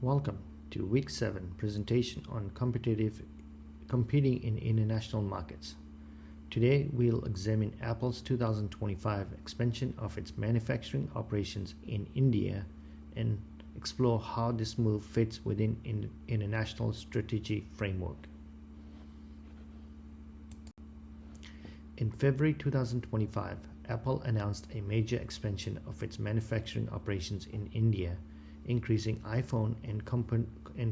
Welcome to Week 7 presentation on competing in international markets. Today we'll examine Apple's 2025 expansion of its manufacturing operations in India and explore how this move fits within international strategy framework. In February 2025, Apple announced a major expansion of its manufacturing operations in India, increasing iPhone and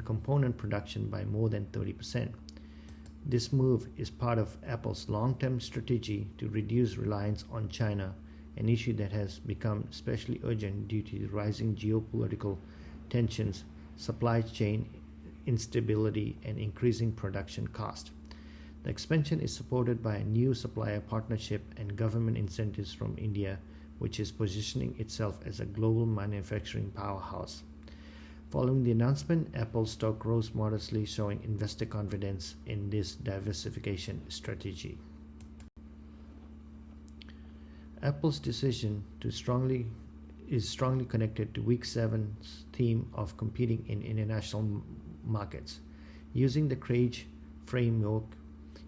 component production by more than 30%. This move is part of Apple's long-term strategy to reduce reliance on China, an issue that has become especially urgent due to the rising geopolitical tensions, supply chain instability, and increasing production cost. The expansion is supported by a new supplier partnership and government incentives from India, which is positioning itself as a global manufacturing powerhouse. Following the announcement, Apple stock rose modestly, showing investor confidence in this diversification strategy. Apple's decision is strongly connected to Week 7's theme of competing in international markets. Using the CRAGE framework,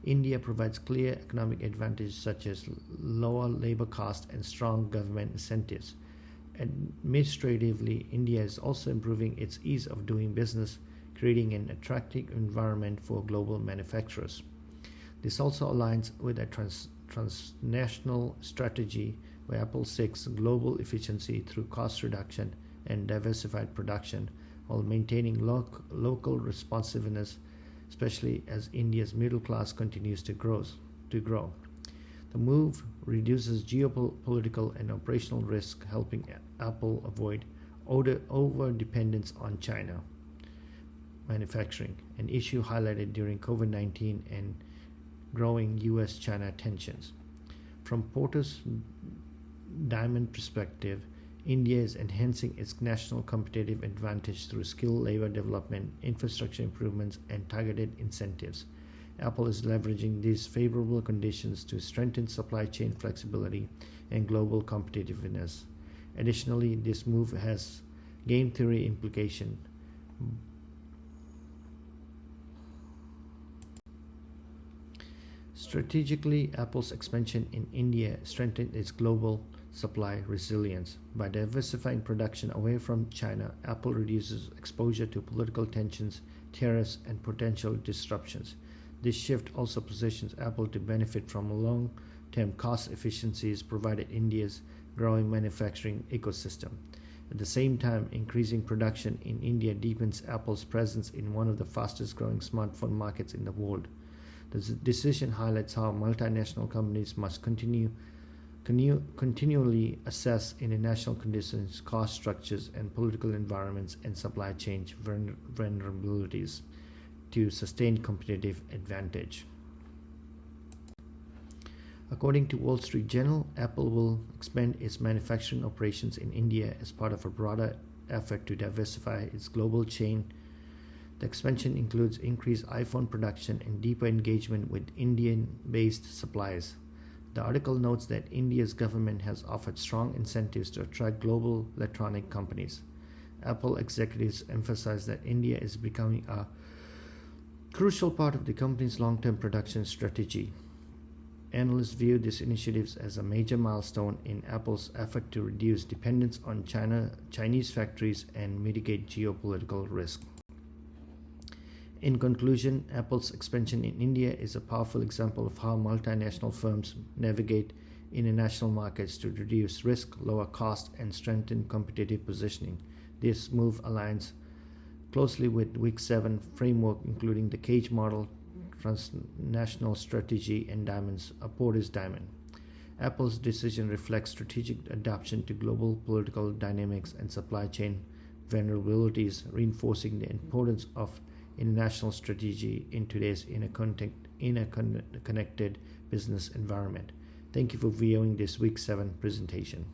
India provides clear economic advantages such as lower labor costs and strong government incentives. Administratively, India is also improving its ease of doing business, creating an attractive environment for global manufacturers. This also aligns with a transnational strategy where Apple seeks global efficiency through cost reduction and diversified production while maintaining local responsiveness, especially as India's middle class continues to grow. The move reduces geopolitical and operational risk, helping Apple avoid over-dependence on China manufacturing, an issue highlighted during COVID-19 and growing US-China tensions. From Porter's Diamond perspective, India is enhancing its national competitive advantage through skilled labor development, infrastructure improvements, and targeted incentives. Apple is leveraging these favorable conditions to strengthen supply chain flexibility and global competitiveness. Additionally, this move has game theory implication. Strategically, Apple's expansion in India strengthened its global supply resilience. By diversifying production away from China, Apple reduces exposure to political tensions, tariffs, and potential disruptions. This shift also positions Apple to benefit from long-term cost efficiencies provided India's growing manufacturing ecosystem. At the same time, increasing production in India deepens Apple's presence in one of the fastest-growing smartphone markets in the world. The decision highlights how multinational companies must continually assess international conditions, cost structures, and political environments and supply chain vulnerabilities to sustain competitive advantage. According to Wall Street Journal, Apple will expand its manufacturing operations in India as part of a broader effort to diversify its global chain. The expansion includes increased iPhone production and deeper engagement with Indian-based suppliers. The article notes that India's government has offered strong incentives to attract global electronic companies. Apple executives emphasize that India is becoming a crucial part of the company's long-term production strategy. Analysts view these initiatives as a major milestone in Apple's effort to reduce dependence on Chinese factories and mitigate geopolitical risk. In conclusion, Apple's expansion in India is a powerful example of how multinational firms navigate international markets to reduce risk, lower cost, and strengthen competitive positioning. This move aligns closely with Week 7 framework, including the CAGE model, transnational strategy, and Porter's Diamond. Apple's decision reflects strategic adaptation to global political dynamics and supply chain vulnerabilities, reinforcing the importance of international strategy in today's interconnected business environment. Thank you for viewing this Week 7 presentation.